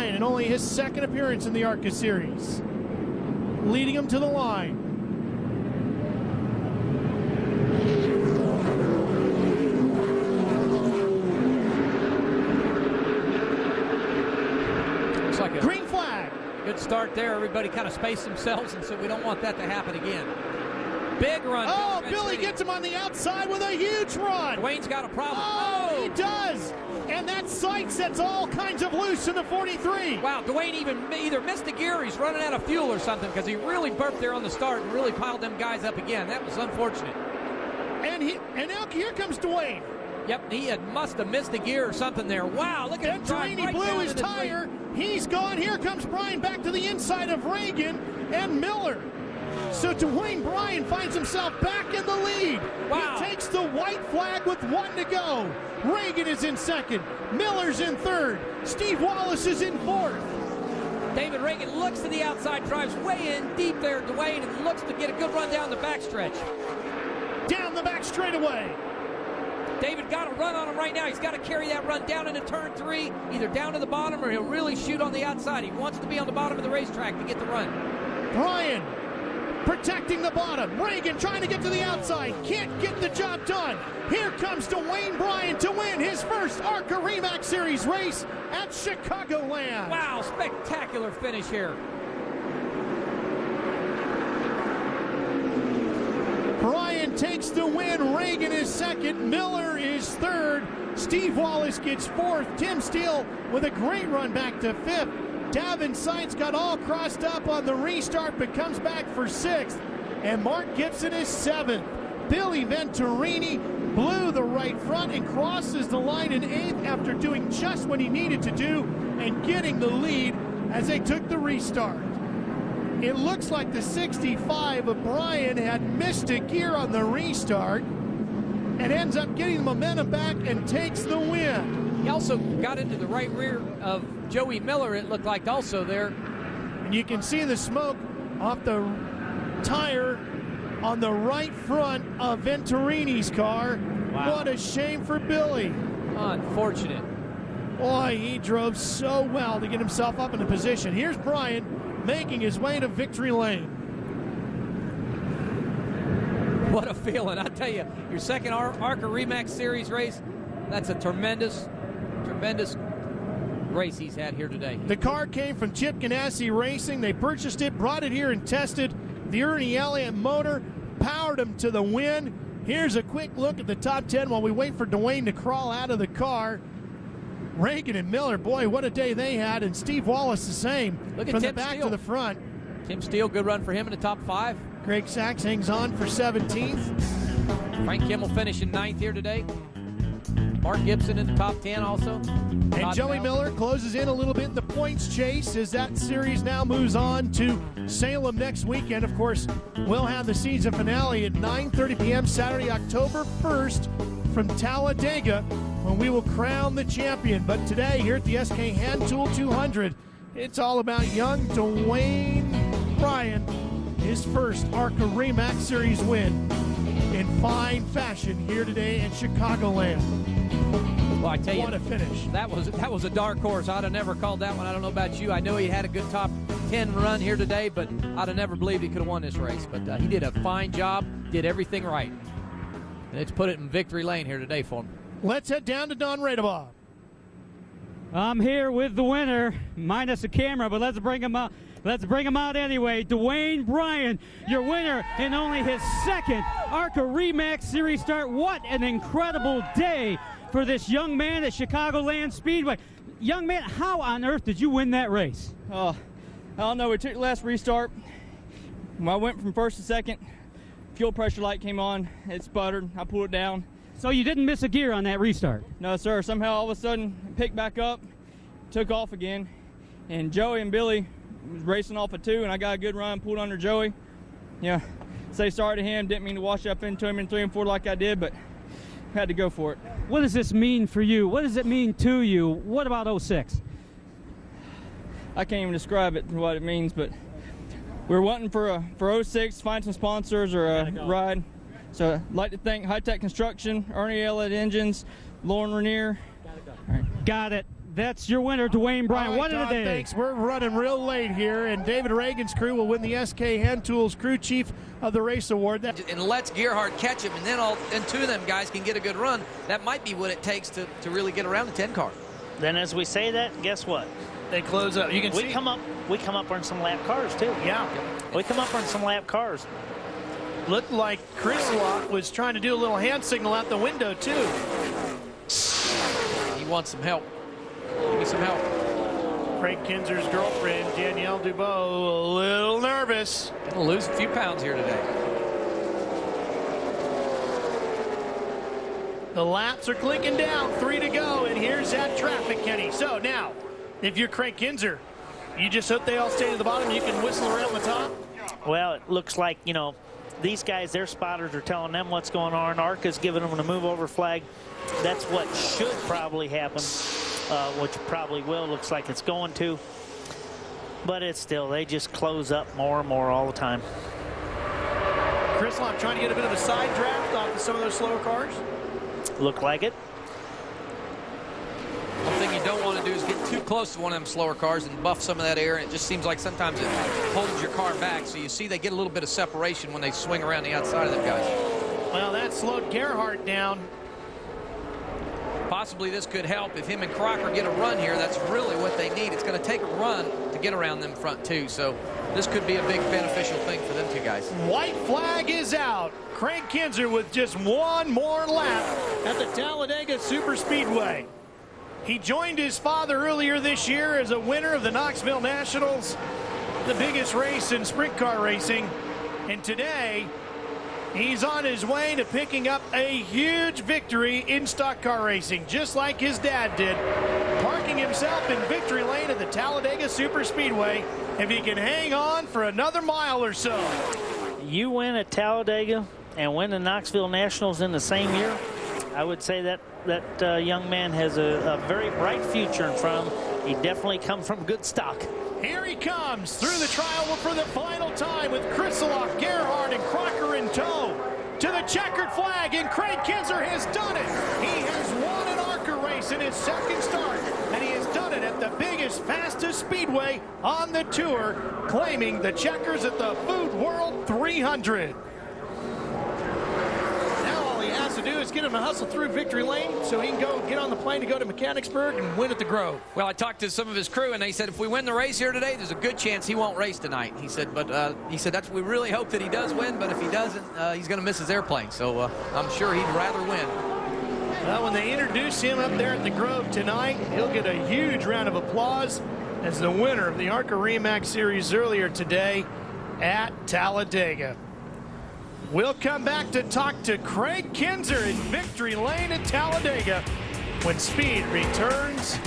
Bryan in only his second appearance in the ARCA Series, leading him to the line. Looks like a green flag. Good start there. Everybody kind of spaced themselves, and so we don't want that to happen again. Big run. Oh, Billy gets him on the outside with a huge run. Dwayne's got a problem. Oh, he does. And that sight sets all kinds of loose in the 43. Wow, Dwayne even either missed a gear or he's running out of fuel or something, because he really burped there on the start and really piled them guys up again. That was unfortunate. And now here comes Dwayne. Yep, he must have missed a gear or something there. Wow, look at him drive right blew down his into the tire. lead. He's gone. Here comes Bryan back to the inside of Reagan and Miller. So Dwayne Bryan finds himself back in the lead. Wow. He takes the white flag with 1 to go. Reagan is in second. Miller's in third. Steve Wallace is in fourth. David Reagan looks to the outside, drives way in deep there, Dwayne, and looks to get a good run down the backstretch. Down the back straightaway. David got a run on him right now. He's got to carry that run down into turn 3, either down to the bottom or he'll really shoot on the outside. He wants to be on the bottom of the racetrack to get the run. Bryan protecting the bottom. Reagan trying to get to the outside. Can't get the job done. Here comes Dwayne Bryan to win his first ARCA RE/MAX Series race at Chicagoland. Wow, spectacular finish here. Bryan takes the win. Reagan is second. Miller is third. Steve Wallace gets fourth. Tim Steele with a great run back to fifth. Davin Seitz got all crossed up on the restart but comes back for sixth. And Mark Gibson is seventh. Billy Venturini blew the right front and crosses the line in eighth after doing just what he needed to do and getting the lead as they took the restart. It looks like the 65 of Bryan had missed a gear on the restart and ends up getting the momentum back and takes the win. He also got into the right rear of Joey Miller, it looked like also there. And you can see the smoke off the tire on the right front of Venturini's car. Wow. What a shame for Billy. Unfortunate. Boy, he drove so well to get himself up in the position. Here's Bryan making his way to victory lane. What a feeling, I tell you. Your second ARCA RE/MAX Series race, that's a tremendous race he's had here today. The car came from Chip Ganassi Racing. They purchased it, brought it here and tested. The Ernie Elliott motor powered him to the win. Here's a quick look at the top 10 while we wait for Dwayne to crawl out of the car. Reagan and Miller, boy, what a day they had, and Steve Wallace the same. Look at from Tim the back Steele. to the front. Tim Steele, good run for him in the top 5. Greg Sachs hangs on for 17th. Frank Kimmel finishing 9th here today. Mark Gibson in the top 10 also. And Joey Miller closes in a little bit in the points chase as that series now moves on to Salem next weekend. Of course, we'll have the season finale at 9:30 p.m. Saturday, October 1st from Talladega, when we will crown the champion. But today, here at the SK Hand Tool 200, it's all about young Dwayne Bryan, his first ARCA RE/MAX Series win in fine fashion here today in Chicagoland. Well, I tell you, what a finish. That was a dark horse. I'd have never called that one. I don't know about you. I know he had a good top 10 run here today, but I'd have never believed he could have won this race. But he did a fine job, did everything right. And it's put it in victory lane here today for him. Let's head down to Don Radebaugh. I'm here with the winner, minus the camera, but let's bring him out. Let's bring him out anyway. Dwayne Bryan, your winner in only his second ARCA RE/MAX Series start. What an incredible day for this young man at Chicagoland Speedway. Young man, how on earth did you win that race? I don't know. We took the last restart. When I went from first to second, fuel pressure light came on. It sputtered. I pulled it down. So you didn't miss a gear on that restart? No, sir. Somehow, all of a sudden, it picked back up, took off again, and Joey and Billy was racing off of 2, and I got a good run, pulled under Joey. Yeah, say sorry to him. Didn't mean to wash up into him in 3 and 4 like I did, but had to go for it. What does this mean for you? What does it mean to you? What about 06? I can't even describe it, what it means, but we're wanting for 06, find some sponsors or a ride. So I'd like to thank High Tech Construction, Ernie Elliott Engines, Lauren Rainier. Got it. That's your winner, Dwayne Bryan. All right, What of the Don, day? thanks. We're running real late here, and David Reagan's crew will win the SK Hand Tools Crew Chief of the Race Award. And lets Gerhardt catch him, and then two of them guys can get a good run. That might be what it takes to really get around the 10 car. Then as we say that, guess what? They close up. You can see. We come up on some lap cars too. Yeah. We come up on some lap cars. Looked like Chris Locke was trying to do a little hand signal out the window too. He wants some help. Give me some help. Craig Kinzer's girlfriend, Danielle Dubois, a little nervous. Gonna lose a few pounds here today. The laps are clinking down, 3 to go, and here's that traffic, Kenny. So now, if you're Craig Kinzer, you just hope they all stay to the bottom. You can whistle around the top. Well, it looks like, you know, these guys, their spotters are telling them what's going on. ARCA's giving them a move over flag. That's what should probably happen, which probably will. Looks like it's going to. But it's still, they just close up more and more all the time. Chris Locke trying to get a bit of a side draft off of some of those slower cars. Look like it. One thing you don't want to do is get too close to one of them slower cars and buff some of that air, and it just seems like sometimes it holds your car back. So you see they get a little bit of separation when they swing around the outside of them guys. Well, that slowed Gerhardt down. Possibly this could help if him and Crocker get a run here. That's really what they need. It's going to take a run to get around them front two. So this could be a big beneficial thing for them two guys. White flag is out. Craig Kinzer with just one more lap at the Talladega Super Speedway. He joined his father earlier this year as a winner of the Knoxville Nationals, the biggest race in sprint car racing. And today, he's on his way to picking up a huge victory in stock car racing, just like his dad did, parking himself in victory lane at the Talladega Super Speedway if he can hang on for another mile or so. You win at Talladega and win the Knoxville Nationals in the same year, I would say that young man has a very bright future in front of him. He definitely comes from good stock. Here he comes through the trial for the final time with Chris Locke, Gerhardt, and Crocker in tow. To the checkered flag, and Craig Kinzer has done it. He has won an ARCA race in his second start, and he has done it at the biggest, fastest speedway on the tour, claiming the checkers at the Food World 300. To do is get him to hustle through victory lane so he can go get on the plane to go to Mechanicsburg and win at the Grove. Well, I talked to some of his crew, and they said if we win the race here today, there's a good chance he won't race tonight. He said, but that's we really hope that he does win, but if he doesn't, he's going to miss his airplane. So I'm sure he'd rather win. Well, when they introduce him up there at the Grove tonight, he'll get a huge round of applause as the winner of the ARCA RE/MAX Series earlier today at Talladega. We'll come back to talk to Craig Kinzer in victory lane at Talladega when Speed returns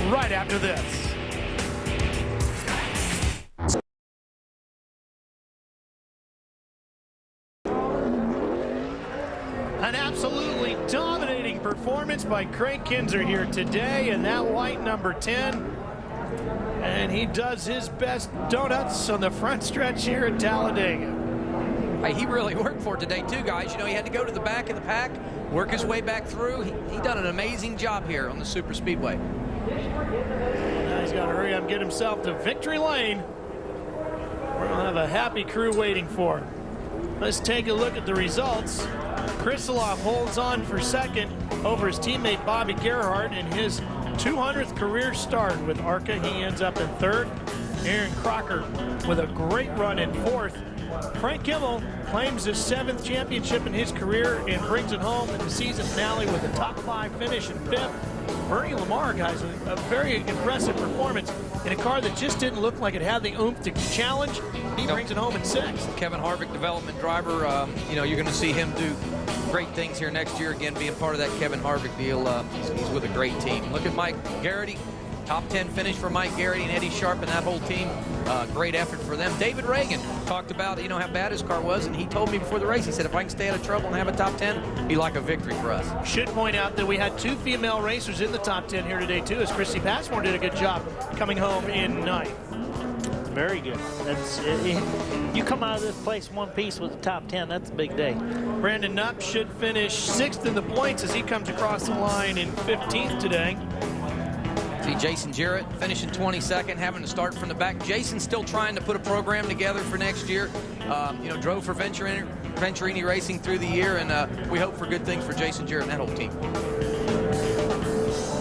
right after this. An absolutely dominating performance by Craig Kinzer here today in that white number 10. And he does his best donuts on the front stretch here at Talladega. Hey, he really worked for it today, too, guys. You know, he had to go to the back of the pack, work his way back through. He done an amazing job here on the Super Speedway. Now he's got to hurry up and get himself to victory lane. We'll have a happy crew waiting for him. Let's take a look at the results. Chris Locke holds on for second over his teammate Bobby Gerhardt in his 200th career start with ARCA. He ends up in third. Aaron Crocker with a great run in fourth. Frank Kimmel claims his 7th championship in his career and brings it home in the season finale with a top 5 finish in 5th. Bernie Lamar, guys, a very impressive performance in a car that just didn't look like it had the oomph to challenge. He brings it home in 6th. Kevin Harvick, development driver, you know, you're going to see him do great things here next year, again, being part of that Kevin Harvick deal. He's with a great team. Look at Mike Garrity. Top 10 finish for Mike Garrity and Eddie Sharp and that whole team. Great effort for them. David Reagan talked about, you know, how bad his car was, and he told me before the race, he said, if I can stay out of trouble and have a top 10, it'd be like a victory for us. Should point out that we had 2 female racers in the top 10 here today, too, as Christy Passmore did a good job coming home in 9th. Very good. That's you come out of this place one piece with the top 10. That's a big day. Brandon Knupp should finish 6th in the points as he comes across the line in 15th today. See Jason Jarrett finishing 22nd, having to start from the back. Jason's still trying to put a program together for next year. You know, drove for Venturini Racing through the year, and we hope for good things for Jason Jarrett and that whole team.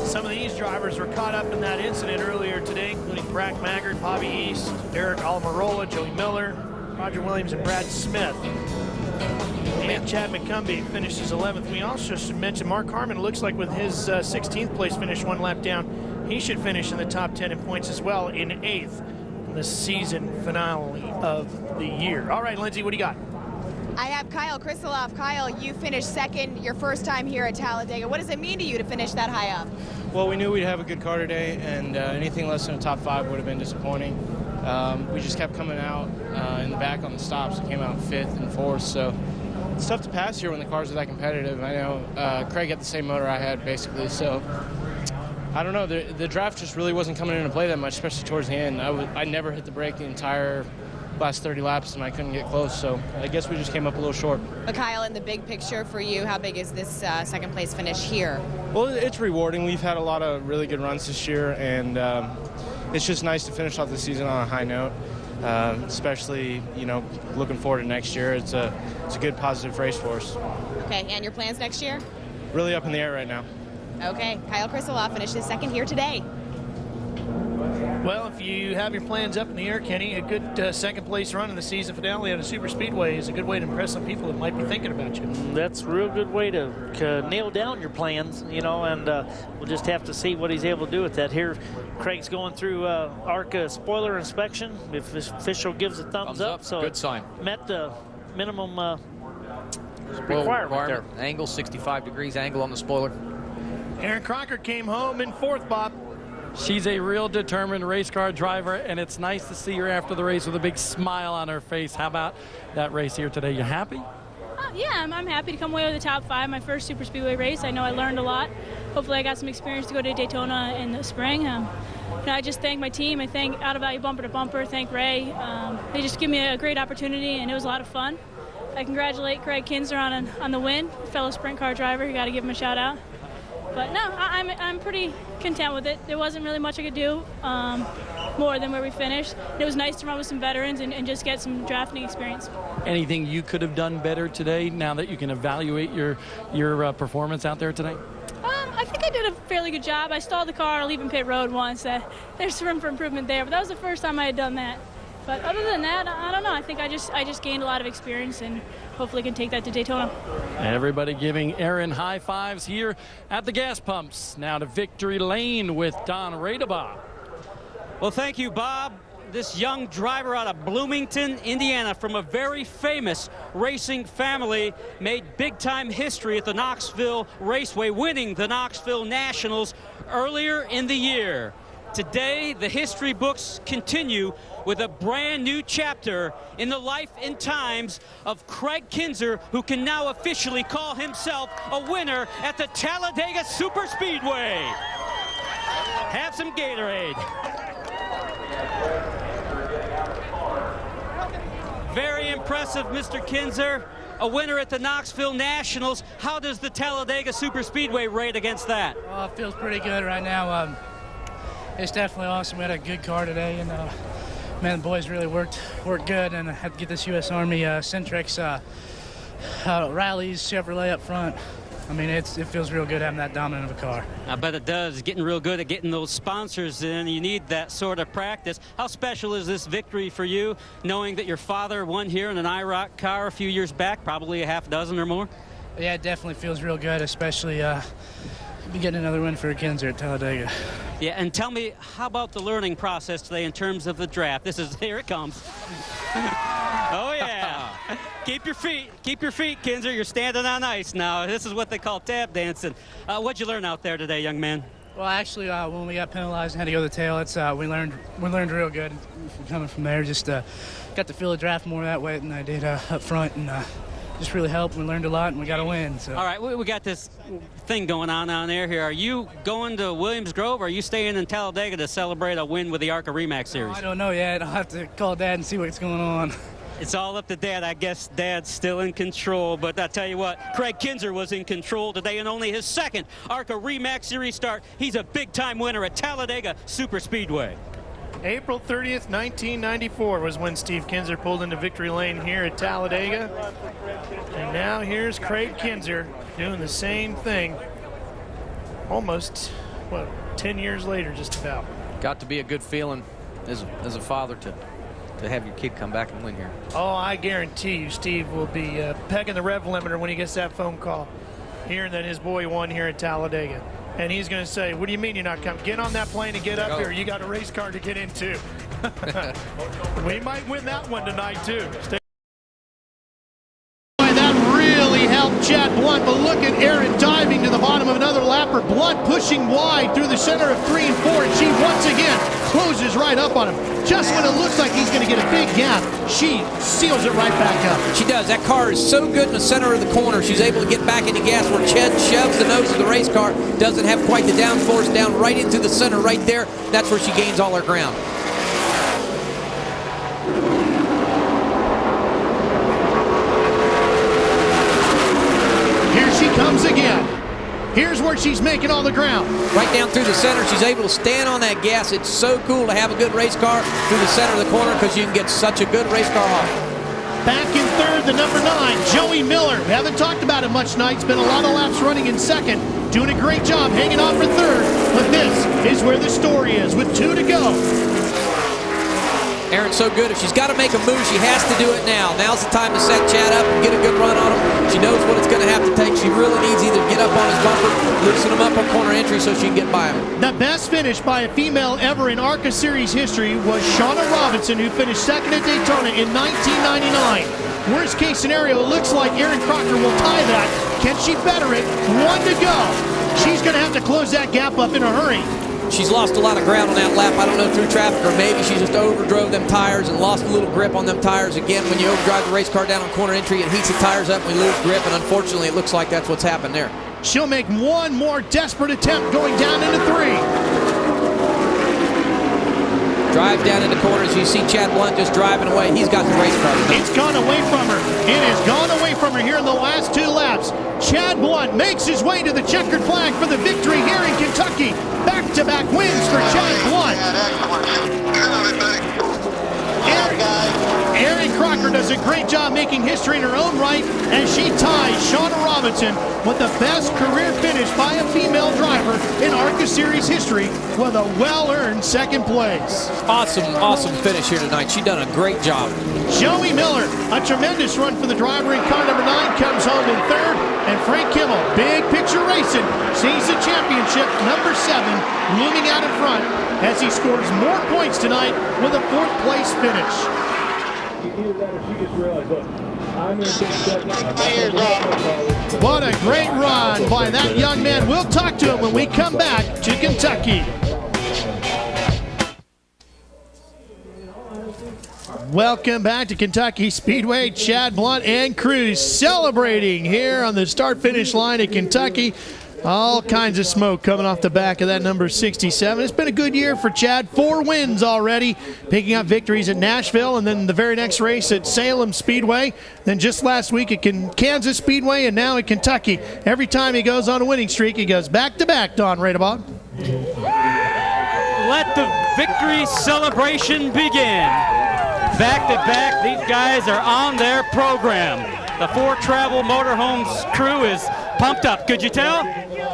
Some of these drivers were caught up in that incident earlier today, including Brack Maggard, Bobby East, Eric Almirola, Joey Miller, Roger Williams, and Brad Smith. And Chad McCumbee finishes 11th. We also should mention Mark Harmon looks like with his 16th place finish, 1 lap down, he should finish in the top 10 in points as well, in 8th in the season finale of the year. All right, Lindsay, what do you got? I have Kyle Krisiloff. Kyle, you finished 2nd, your first time here at Talladega. What does it mean to you to finish that high up? Well, we knew we'd have a good car today, and anything less than a top 5 would have been disappointing. We just kept coming out in the back on the stops. We came out 5th and 4th, so it's tough to pass here when the cars are that competitive. I know Craig had the same motor I had, basically, so I don't know. The draft just really wasn't coming into play that much, especially towards the end. I never hit the brake the entire last 30 laps, and I couldn't get close, so I guess we just came up a little short. But Kyle, in the big picture for you, how big is this 2nd place finish here? Well, it's rewarding. We've had a lot of really good runs this year, and it's just nice to finish off the season on a high note, especially, you know, looking forward to next year. It's a good, positive race for us. Okay, and your plans next year? Really up in the air right now. Okay, Kyle Krisiloff finishes 2nd here today. Well, if you have your plans up in the air, Kenny, a good 2nd place run in the season finale at a super speedway is a good way to impress some people that might be thinking about you. That's a real good way to nail down your plans, you know, and we'll just have to see what he's able to do with that. Here, Craig's going through ARCA spoiler inspection. If his official gives a thumbs up, so good sign. Met the minimum requirement there. Angle, 65 degrees angle on the spoiler. Aaron Crocker came home in 4th, Bob. She's a real determined race car driver, and it's nice to see her after the race with a big smile on her face. How about that race here today? You happy? Yeah, I'm happy to come away with the top 5, my first super speedway race. I know I learned a lot. Hopefully I got some experience to go to Daytona in the spring. I just thank my team. I thank Out of Value Bumper to Bumper, thank Ray. They just give me a great opportunity, and it was a lot of fun. I congratulate Craig Kinzer on the win, fellow sprint car driver. You got to give him a shout out. But no, I'm pretty content with it. There wasn't really much I could do more than where we finished. It was nice to run with some veterans and just get some drafting experience. Anything you could have done better today now that you can evaluate your performance out there today? I think I did a fairly good job. I stalled the car leaving pit road once. There's room for improvement there, but that was the first time I had done that. But other than that, I don't know. I think I just gained a lot of experience and hopefully can take that to Daytona. Everybody giving Aaron high fives here at the gas pumps. Now to victory lane with Don Radebaugh. Well, thank you, Bob. This young driver out of Bloomington, Indiana, from a very famous racing family, made big-time history at the Knoxville Raceway, winning the Knoxville Nationals earlier in the year. Today, the history books continue with a brand new chapter in the life and times of Craig Kinzer, who can now officially call himself a winner at the Talladega Superspeedway. Have some Gatorade. Very impressive, Mr. Kinzer. A winner at the Knoxville Nationals. How does the Talladega Superspeedway rate against that? Well, it feels pretty good right now. It's definitely awesome. We had a good car today, and man, the boys really worked good, and I had to get this U.S. Army Centrex Rallies Chevrolet up front. I mean, it feels real good having that dominant of a car. I bet it does. Getting real good at getting those sponsors in. You need that sort of practice. How special is this victory for you, knowing that your father won here in an IROC car a few years back, probably a half dozen or more? Yeah, it definitely feels real good, especially getting another win for Kinzer at Talladega. Yeah, and tell me, how about the learning process today in terms of the draft? Here it comes. Oh, yeah. Keep your feet, Kinzer. You're standing on ice now. This is what they call tap dancing. What'd you learn out there today, young man? Well, actually, when we got penalized and had to go to the tail, we learned real good coming from there. Just got to feel the draft more that way than I did up front, and just really helped. We learned a lot, and we got a win. So. All right, we got this thing going on there here. Are you going to Williams Grove, or are you staying in Talladega to celebrate a win with the ARCA RE Series? I don't know yet. I'll have to call Dad and see what's going on. It's all up to Dad. I guess Dad's still in control, but I tell you what, Craig Kinzer was in control today in only his second ARCA RE Series start. He's a big-time winner at Talladega Super Speedway. April 30th, 1994 was when Steve Kinzer pulled into victory lane here at Talladega. And now here's Craig Kinzer doing the same thing almost, what, 10 years later just about. Got to be a good feeling as a father to have your kid come back and win here. Oh, I guarantee you Steve will be pegging the rev limiter when he gets that phone call, hearing that his boy won here at Talladega. And he's going to say, what do you mean you're not coming? Get on that plane and get up here. You got a race car to get into. We might win that one tonight, too. That really helped Chad Blunt, but look at Aaron diving to the bottom of another lapper. Blunt pushing wide through the center of 3 and 4, and she once again closes right up on him. Just when it looks like he's going to get a big gap, she seals it right back up. She does. That car is so good in the center of the corner. She's able to get back into gas where Chad shoves the nose of the race car. Doesn't have quite the downforce, down right into the center right there. That's where she gains all her ground. Here she comes again. Here's where she's making all the ground. Right down through the center, she's able to stand on that gas. It's so cool to have a good race car through the center of the corner because you can get such a good race car off. Back in third, the number 9, Joey Miller. We haven't talked about it much tonight. Spent a lot of laps running in second, doing a great job hanging on for third. But this is where the story is with 2 to go. Aaron's so good. If she's got to make a move, she has to do it now. Now's the time to set Chad up and get a good run on him. She knows what it's going to have to take. She really needs either to get up on his bumper, loosen him up on corner entry so she can get by him. The best finish by a female ever in ARCA Series history was Shauna Robinson, who finished second at Daytona in 1999. Worst case scenario, it looks like Erin Crocker will tie that. Can she better it? 1 to go. She's going to have to close that gap up in a hurry. She's lost a lot of ground on that lap. I don't know, through traffic, or maybe she just overdrove them tires and lost a little grip on them tires. Again, when you overdrive the race car down on corner entry, it heats the tires up and we lose grip, and unfortunately it looks like that's what's happened there. She'll make one more desperate attempt going down into 3. Drives down into corners. You see Chad Blunt just driving away. He's got the race car. It's gone away from her. It has gone away from her here in the last 2 laps. Chad Blunt makes his way to the checkered flag for the victory here in Kentucky. Back-to-back wins for Chad Blunt. Erin Crocker does a great job making history in her own right as she ties Shauna Robinson with the best career finish by a female driver in ARCA Series history with a well-earned second place. Awesome finish here tonight. She done a great job. Joey Miller, a tremendous run for the driver in car number 9, comes home in third. And Frank Kimmel, big picture racing, sees the championship, number 7, looming out in front as he scores more points tonight with a 4th place finish. What a great run by that young man. We'll talk to him when we come back to Kentucky. Welcome back to Kentucky Speedway. Chad Blunt and crew celebrating here on the start-finish line at Kentucky. All kinds of smoke coming off the back of that number 67. It's been a good year for Chad. 4 wins already, picking up victories at Nashville and then the very next race at Salem Speedway. Then just last week at Kansas Speedway and now at Kentucky. Every time he goes on a winning streak, he goes back-to-back, Don Radebaugh. Let the victory celebration begin. Back-to-back, these guys are on their program. The 4 Travel Motorhomes crew is pumped up. Could you tell?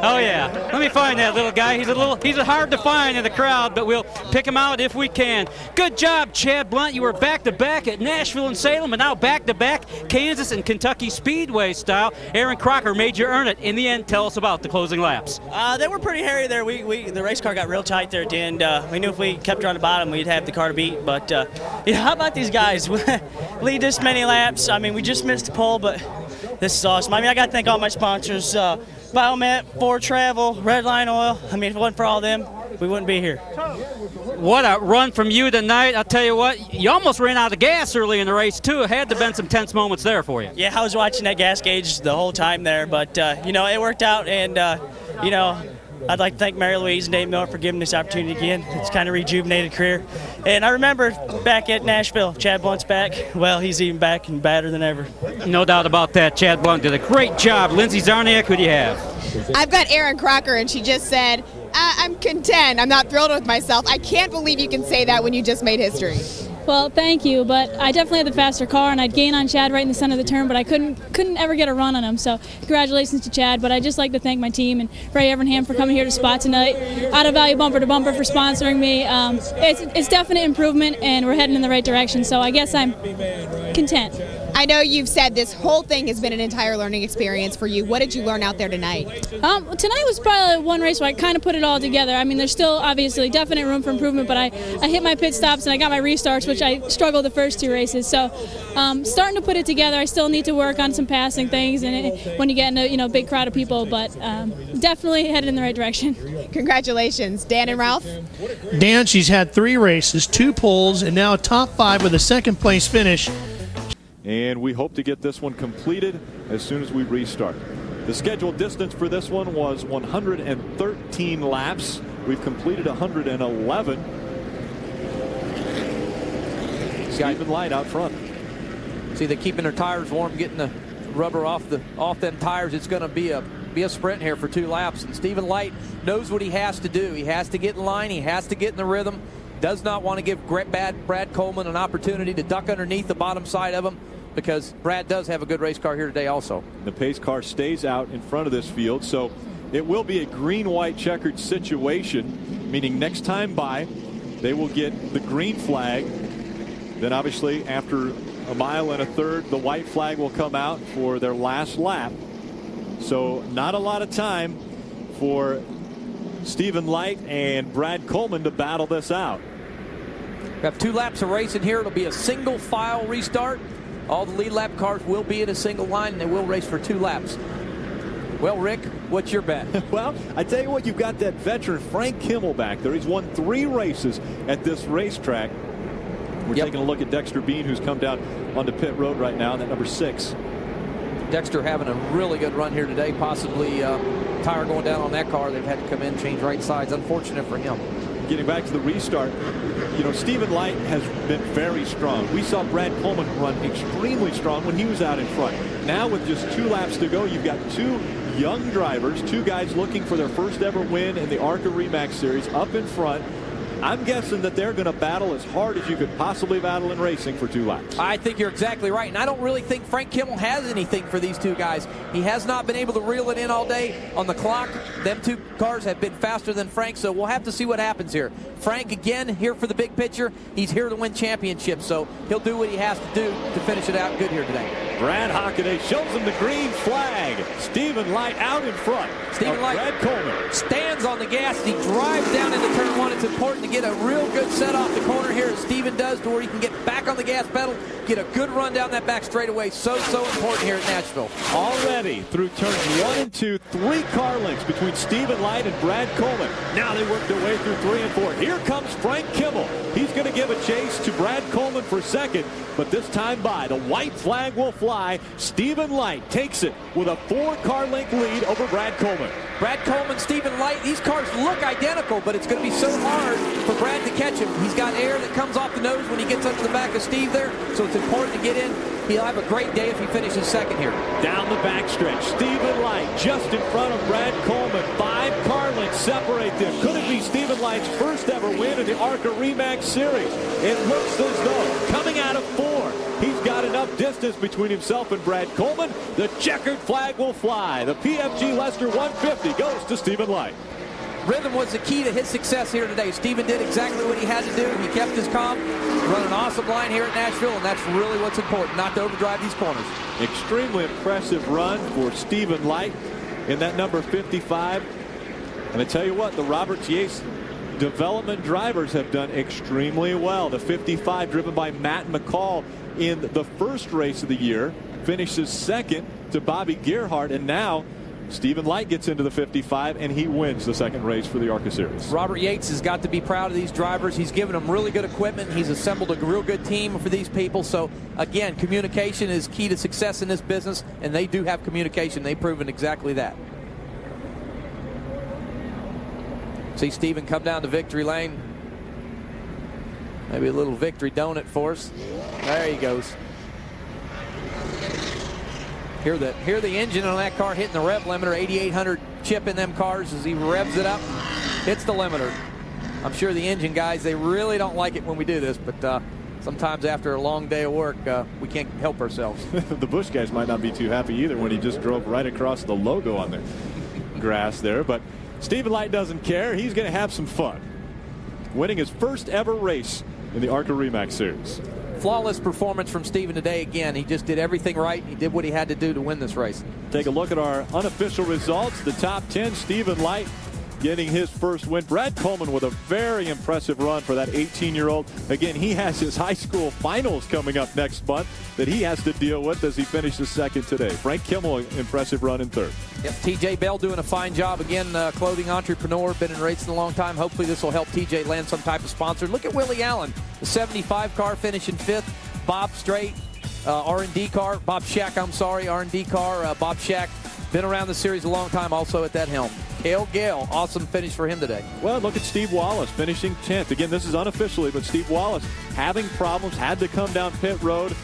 Oh yeah. Let me find that little guy. He's hard to find in the crowd, but we'll pick him out if we can. Good job, Chad Blunt. You were back-to-back at Nashville and Salem, and now back-to-back Kansas and Kentucky Speedway style. Erin Crocker made you earn it. In the end, tell us about the closing laps. They were pretty hairy there. The race car got real tight there at the end. We knew if we kept her on the bottom, we'd have the car to beat. But how about these guys? Lead this many laps. I mean, we just missed the pole, but this is awesome. I mean, I got to thank all my sponsors, Biomet, Ford Travel, Redline Oil. I mean, if it wasn't for all them, we wouldn't be here. What a run from you tonight. I'll tell you what, you almost ran out of gas early in the race, too. It had to have been some tense moments there for you. Yeah, I was watching that gas gauge the whole time there, but, you know, it worked out, and, you know, I'd like to thank Mary Louise and Dave Miller for giving this opportunity again. It's kind of rejuvenated career. And I remember back at Nashville, Chad Blunt's back. Well, he's even back and badder than ever. No doubt about that. Chad Blunt did a great job. Lindsey Zarniak, who do you have? I've got Erin Crocker, and she just said, I'm content. I'm not thrilled with myself. I can't believe you can say that when you just made history. Well, thank you, but I definitely had the faster car, and I'd gain on Chad right in the center of the turn, but I couldn't ever get a run on him. So congratulations to Chad, but I'd just like to thank my team and Ray Evernham for coming here to spot tonight. Out of Value Bumper to Bumper for sponsoring me. It's definite improvement, and we're heading in the right direction, so I guess I'm content. I know you've said this whole thing has been an entire learning experience for you. What did you learn out there tonight? Tonight was probably one race where I kind of put it all together. I mean, there's still obviously definite room for improvement, but I hit my pit stops and I got my restarts, which I struggled the first 2 races. So starting to put it together. I still need to work on some passing things and when you get in a big crowd of people, but definitely headed in the right direction. Congratulations. Dan and Ralph? Dan, she's had 3 races, 2 poles, and now top 5 with a second place finish. And we hope to get this one completed as soon as we restart. The scheduled distance for this one was 113 laps. We've completed 111. Stephen Light out front. See, they're keeping their tires warm, getting the rubber off them tires. It's going to be a sprint here for 2 laps. And Stephen Light knows what he has to do. He has to get in line. He has to get in the rhythm. Does not want to give Brad Coleman an opportunity to duck underneath the bottom side of him, because Brad does have a good race car here today also. The pace car stays out in front of this field, so it will be a green-white checkered situation, meaning next time by, they will get the green flag. Then obviously after a mile and a third, the white flag will come out for their last lap. So not a lot of time for Stephen Light and Brad Coleman to battle this out. We have 2 laps of racing here. It'll be a single file restart. All the lead lap cars will be in a single line, and they will race for 2 laps. Well, Rick, what's your bet? Well, I tell you what, you've got that veteran Frank Kimmel back there. He's won 3 races at this racetrack. We're taking a look at Dexter Bean, who's come down onto pit road right now, that number 6. Dexter having a really good run here today. Possibly tire going down on that car. They've had to come in, change right sides. Unfortunate for him. Getting back to the restart, Stephen Light has been very strong. We saw Brad Coleman run extremely strong when he was out in front. Now with just 2 laps to go, you've got 2 young drivers, 2 guys looking for their first ever win in the ARCA RE Series up in front. I'm guessing that they're going to battle as hard as you could possibly battle in racing for 2 laps. I think you're exactly right, and I don't really think Frank Kimmel has anything for these 2 guys. He has not been able to reel it in all day on the clock. Them 2 cars have been faster than Frank, so we'll have to see what happens here. Frank, again, here for the big picture. He's here to win championships, so he'll do what he has to do to finish it out good here today. Brad Hockaday shows him the green flag. Stephen Light out in front. Stephen Light Brad Coleman stands on the gas. He drives down into turn 1. It's important to get a real good set off the corner here, as Stephen does, to where he can get back on the gas pedal, get a good run down that back straightaway. So important here at Nashville. Already through turns 1 and 2, 3 car lengths between Stephen Light and Brad Coleman. Now they work their way through 3 and 4. Here comes Frank Kimmel. He's going to give a chase to Brad Coleman for second, but this time by, the white flag will fly. Stephen Light takes it with a 4-car length lead over Brad Coleman. Brad Coleman, Stephen Light, these cars look identical, but it's going to be so hard for Brad to catch him. He's got air that comes off the nose when he gets up to the back of Steve there, so it's important to get in. He'll have a great day if he finishes second here. Down the backstretch, Stephen Light just in front of Brad Coleman. 5 car lengths separate them. Could it be Stephen Light's first ever win in the ARCA RE Series? It looks as though, coming out of 4, he's got enough distance between himself and Brad Coleman. The checkered flag will fly. The PFG Lester 150 goes to Stephen Light. Rhythm was the key to his success here today. Stephen did exactly what he had to do. He kept his calm, run an awesome line here at Nashville, and that's really what's important, not to overdrive these corners. Extremely impressive run for Stephen Light in that number 55. And I tell you what, the Roberts Yates development drivers have done extremely well. The 55 driven by Matt McCall in the first race of the year finishes second to Bobby Gerhardt, and now Stephen Light gets into the 55 and he wins the second race for the ARCA Series. Robert Yates has got to be proud of these drivers. He's given them really good equipment. He's assembled a real good team for these people. So again, communication is key to success in this business, and they do have communication. They've proven exactly that. See Steven come down to victory lane. Maybe a little victory donut for us. There he goes. Hear the engine on that car hitting the rev limiter. 8,800 chip in them cars as he revs it up. Hits the limiter. I'm sure the engine guys, they really don't like it when we do this, but sometimes after a long day of work, we can't help ourselves. The Busch guys might not be too happy either when he just drove right across the logo on the grass there. But Steven Light doesn't care. He's going to have some fun. Winning his first ever race in the ARCA RE/MAX Series. Flawless performance from Steven today. Again, he just did everything right. He did what he had to do to win this race. Take a look at our unofficial results. The top 10, Steven Light getting his first win. Brad Coleman with a very impressive run for that 18-year-old. Again, he has his high school finals coming up next month that he has to deal with as he finishes second today. Frank Kimmel, impressive run in third. Yep, TJ Bell doing a fine job. Again, clothing entrepreneur, been in racing a long time. Hopefully this will help TJ land some type of sponsor. Look at Willie Allen, the 75 car finishing fifth. Bob Strait, R&D car. Bob Shack, I'm sorry, R&D car. Bob Shack, been around the series a long time, also at that helm. Cale Gale, awesome finish for him today. Well, look at Steve Wallace finishing 10th. Again, this is unofficially, but Steve Wallace having problems, had to come down pit road,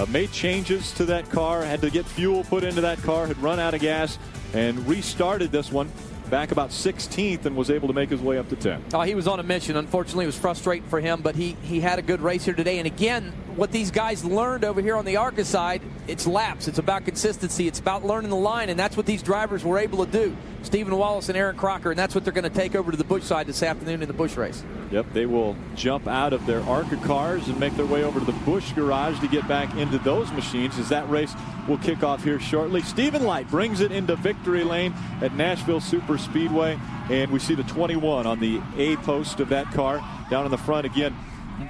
made changes to that car, had to get fuel put into that car, had run out of gas, and restarted this one back about 16th and was able to make his way up to 10. Oh, he was on a mission. Unfortunately, it was frustrating for him, but he had a good race here today. And again, what these guys learned over here on the ARCA side, it's laps. It's about consistency. It's about learning the line, and that's what these drivers were able to do. Stephen Wallace and Aaron Crocker, and that's what they're going to take over to the Busch side this afternoon in the Busch race. Yep, they will jump out of their ARCA cars and make their way over to the Busch garage to get back into those machines as that race will kick off here shortly. Steven Light brings it into victory lane at Nashville Super Speedway, and we see the 21 on the A post of that car. Down in the front again,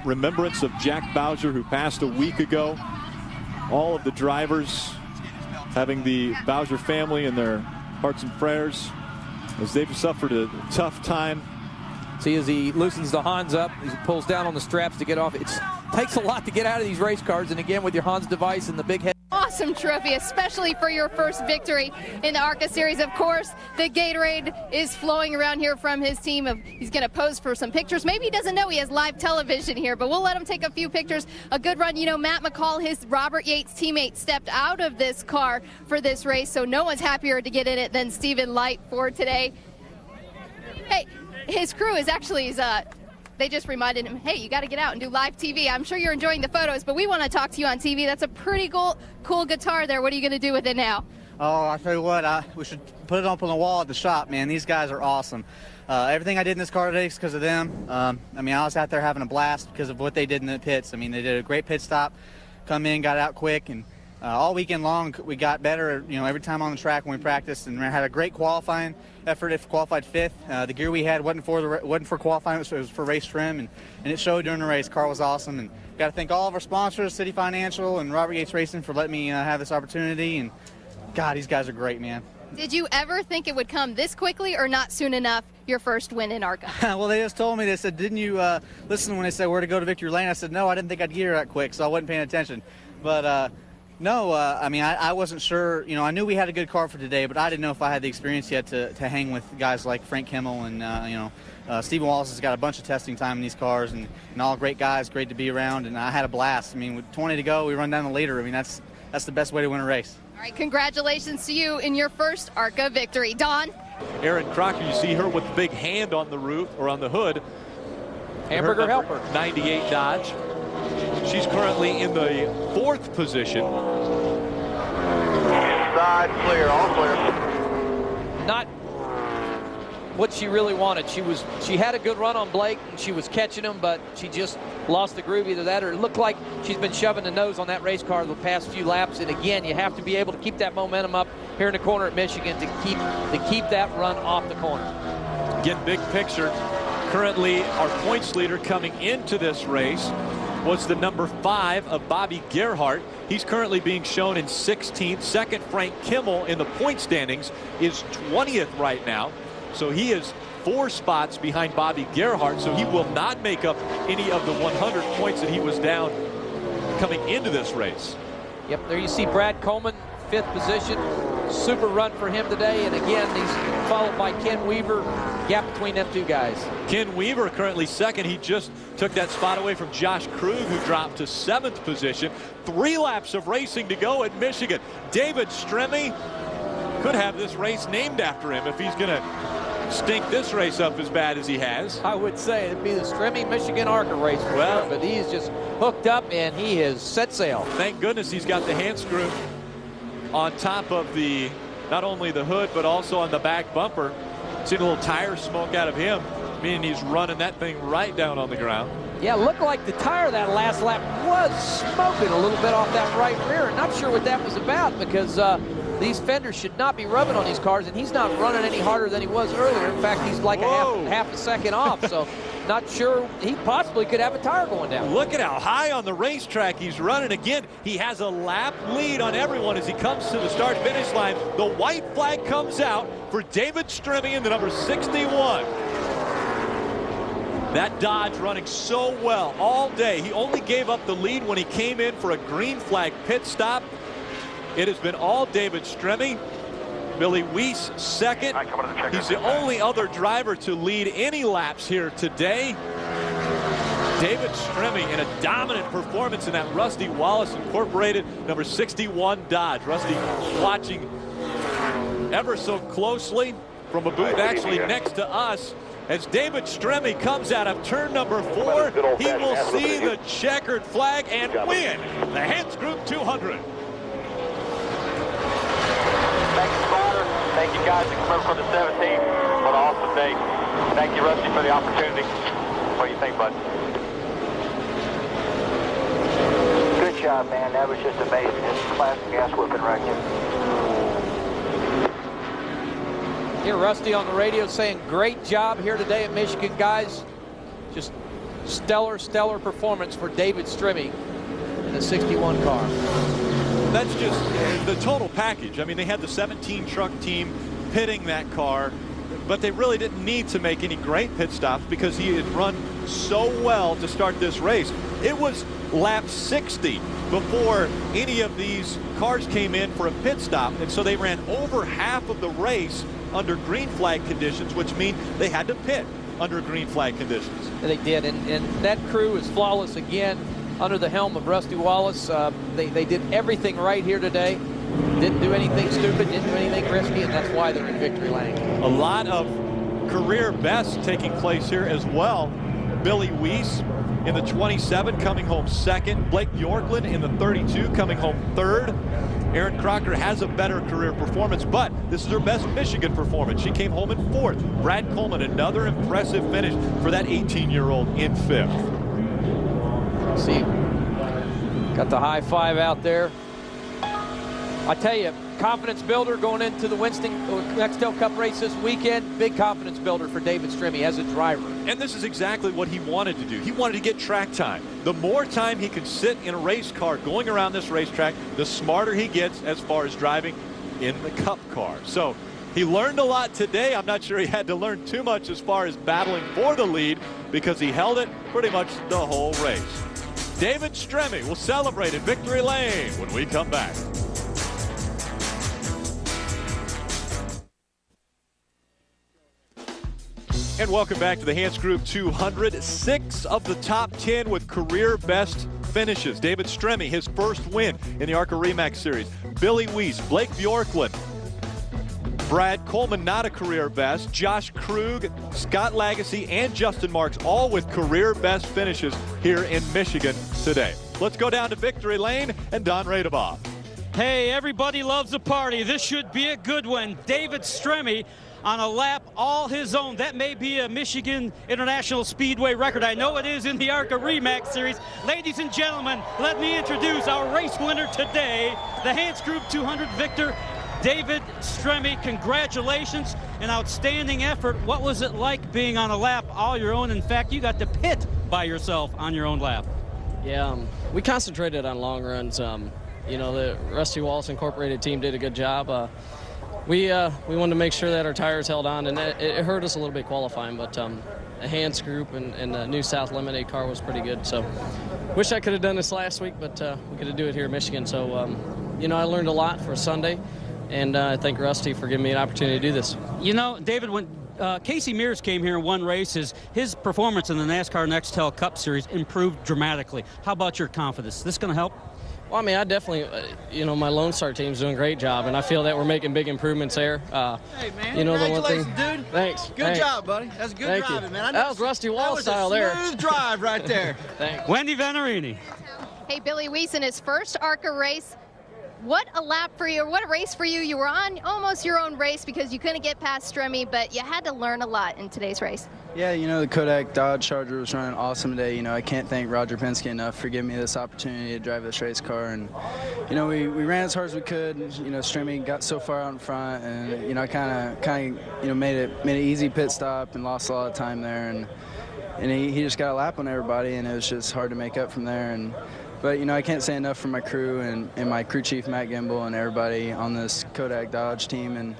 remembrance of Jack Bowser, who passed a week ago. All of the drivers having the Bowser family in their hearts and prayers as they've suffered a tough time. See, as he loosens the Hantz up, he pulls down on the straps to get off. It takes a lot to get out of these race cars, and again with your Hantz device and the big head. Awesome trophy, especially for your first victory in the ARCA series. Of course, the Gatorade is flowing around here from his team. He's going to pose for some pictures. Maybe he doesn't know he has live television here, but we'll let him take a few pictures. A good run. You know, Matt McCall, his Robert Yates teammate, stepped out of this car for this race, so no one's happier to get in it than Steven Light for today. Hey, his crew is actually they just reminded him, hey, you got to get out and do live TV. I'm sure you're enjoying the photos, but we want to talk to you on TV. That's a pretty cool guitar there. What are you going to do with it now? Oh, I tell you what, we should put it up on the wall at the shop, man. These guys are awesome. Everything I did in this car today is because of them. I mean, I was out there having a blast because of what they did in the pits. I mean, they did a great pit stop, come in, got out quick, and all weekend long we got better, you know, every time on the track when we practiced, and we had a great qualifying effort. If qualified fifth, the gear we had wasn't for qualifying, it was for race trim, and it showed during the race. Car was awesome, and got to thank all of our sponsors, City Financial and Robert Yates Racing, for letting me have this opportunity. And God, these guys are great, man. Did you ever think it would come this quickly, or not soon enough, your first win in ARCA? Well, they just told me, they said, didn't you listen when they said where to go to victory lane? I said, no, I didn't think I'd get here that quick, so I wasn't paying attention. But no, I mean, I wasn't sure. You know, I knew we had a good car for today, but I didn't know if I had the experience yet to hang with guys like Frank Kimmel and, you know, Stephen Wallace has got a bunch of testing time in these cars, and all great guys, great to be around, and I had a blast. I mean, with 20 to go, we run down the leader. I mean, that's the best way to win a race. All right, congratulations to you in your first ARCA victory. Don? Aaron Crocker, you see her with the big hand on the roof, or on the hood. Hamburger helper. 98 Dodge. She's currently in the 4th position. Side clear, all clear. Not what she really wanted. She had a good run on Blake, and she was catching him, but she just lost the groove. Either that, or it looked like she's been shoving the nose on that race car the past few laps. And again, you have to be able to keep that momentum up here in the corner at Michigan to keep that run off the corner. Again, big picture. Currently, our points leader coming into this race was the number 5 of Bobby Gerhardt. He's currently being shown in 16th. Second, Frank Kimmel in the point standings is 20th right now. So he is 4 spots behind Bobby Gerhardt. So he will not make up any of the 100 points that he was down coming into this race. Yep, there you see Brad Coleman, 5th position. Super run for him today. And again, he's followed by Ken Weaver, gap between them two guys. Ken Weaver currently second. He just took that spot away from Josh Krug, who dropped to 7th position. 3 laps of racing to go at Michigan. David Stremme could have this race named after him if he's going to stink this race up as bad as he has. I would say it'd be the Stremme Michigan ARCA race for sure, but he's just hooked up and he has set sail. Thank goodness he's got the Hantz group on top of the, not only the hood, but also on the back bumper. Seen a little tire smoke out of him, meaning he's running that thing right down on the ground. Yeah, looked like the tire that last lap was smoking a little bit off that right rear. Not sure what that was about, because these fenders should not be rubbing on these cars, and he's not running any harder than he was earlier. In fact, he's like half a second off, so not sure. He possibly could have a tire going down. Look at how high on the racetrack he's running. Again, he has a lap lead on everyone as he comes to the start-finish line. The white flag comes out for David Stremme in the number 61. That Dodge running so well all day. He only gave up the lead when he came in for a green flag pit stop. It has been all David Stremme. Billy Weiss second. He's the only other driver to lead any laps here today. David Stremme in a dominant performance in that Rusty Wallace Incorporated number 61 Dodge. Rusty watching ever so closely from a booth actually next to us. As David Stremme comes out of turn number 4, he will see the checkered flag and win the Hantz Group 200. Thank you, Spotter. Thank you, guys that come over from the 17. What an awesome day. Thank you, Rusty, for the opportunity. What do you think, bud? Good job, man. That was just amazing. Just classic ass whipping right here. Hear Rusty on the radio saying, great job here today at Michigan, guys. Just stellar performance for David Stremme in the 61 car. That's just the total package. I mean, they had the 17 truck team pitting that car, but they really didn't need to make any great pit stops because he had run so well to start this race. It was lap 60 before any of these cars came in for a pit stop, and so they ran over half of the race under green flag conditions, which mean they had to pit under green flag conditions. And they did, and that crew is flawless again under the helm of Rusty Wallace. They did everything right here today. Didn't do anything stupid, didn't do anything risky, and that's why they're in victory lane. A lot of career bests taking place here as well. Billy Weiss in the 27 coming home second. Blake Bjorklund in the 32 coming home third. Aaron Crocker has a better career performance, but this is her best Michigan performance. She came home in fourth. Brad Coleman, another impressive finish for that 18-year-old in fifth. See, got the high five out there. I tell you, confidence builder going into the Nextel Cup race this weekend. Big confidence builder for David Stremme as a driver. And this is exactly what he wanted to do. He wanted to get track time. The more time he can sit in a race car going around this racetrack, the smarter he gets as far as driving in the Cup car. So he learned a lot today. I'm not sure he had to learn too much as far as battling for the lead because he held it pretty much the whole race. David Stremme will celebrate in victory lane when we come back. And welcome back to the Hantz Group 200. 6 of the top 10 with career best finishes. David Stremme, his first win in the ARCA RE/MAX Series. Billy Weiss, Blake Bjorklund, Brad Coleman, not a career best. Josh Krug, Scott Lagasse, and Justin Marks, all with career best finishes here in Michigan today. Let's go down to victory lane and Don Radebaugh. Hey, everybody loves a party. This should be a good one. David Stremme on a lap all his own. That may be a Michigan International Speedway record. I know it is in the ARCA RE/MAX Series. Ladies and gentlemen, let me introduce our race winner today, the Hantz Group 200 victor, David Stremme. Congratulations, an outstanding effort. What was it like being on a lap all your own? In fact, you got to pit by yourself on your own lap. Yeah, we concentrated on long runs. You know, the Rusty Wallace Incorporated team did a good job. We wanted to make sure that our tires held on, and it hurt us a little bit qualifying, but the Hantz Group and the new South Lemonade car was pretty good. So wish I could have done this last week, but we could do it here in Michigan. So, you know, I learned a lot for Sunday, and I thank Rusty for giving me an opportunity to do this. You know, David, when Casey Mears came here and won races. His performance in the NASCAR Nextel Cup Series improved dramatically. How about your confidence? Is this going to help? Well, I mean, I definitely, my Lone Star team's doing a great job, and I feel that we're making big improvements there. Hey, man, congratulations, dude. Thanks. Good job, buddy. That's good driving, man. That was Rusty Wall style there. That was a smooth drive right there. Thanks. Wendy Venerini. Hey, Billy Weiss in his first ARCA race. What a lap for you, or what a race for you. You were on almost your own race because you couldn't get past Stremme, but you had to learn a lot in today's race. Yeah, the Kodak Dodge Charger was running awesome today. I can't thank Roger Penske enough for giving me this opportunity to drive this race car. And, we ran as hard as we could. Stremme got so far out in front, and, I kind of made an easy pit stop and lost a lot of time there. And he just got a lap on everybody, and it was just hard to make up from there. But, I can't say enough for my crew and my crew chief, Matt Gimbel, and everybody on this Kodak Dodge team. And,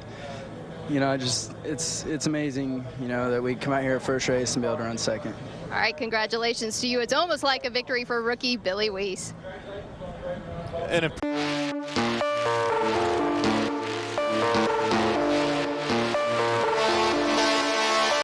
it's amazing, that we come out here at first race and be able to run second. All right, congratulations to you. It's almost like a victory for rookie Billy Weiss. And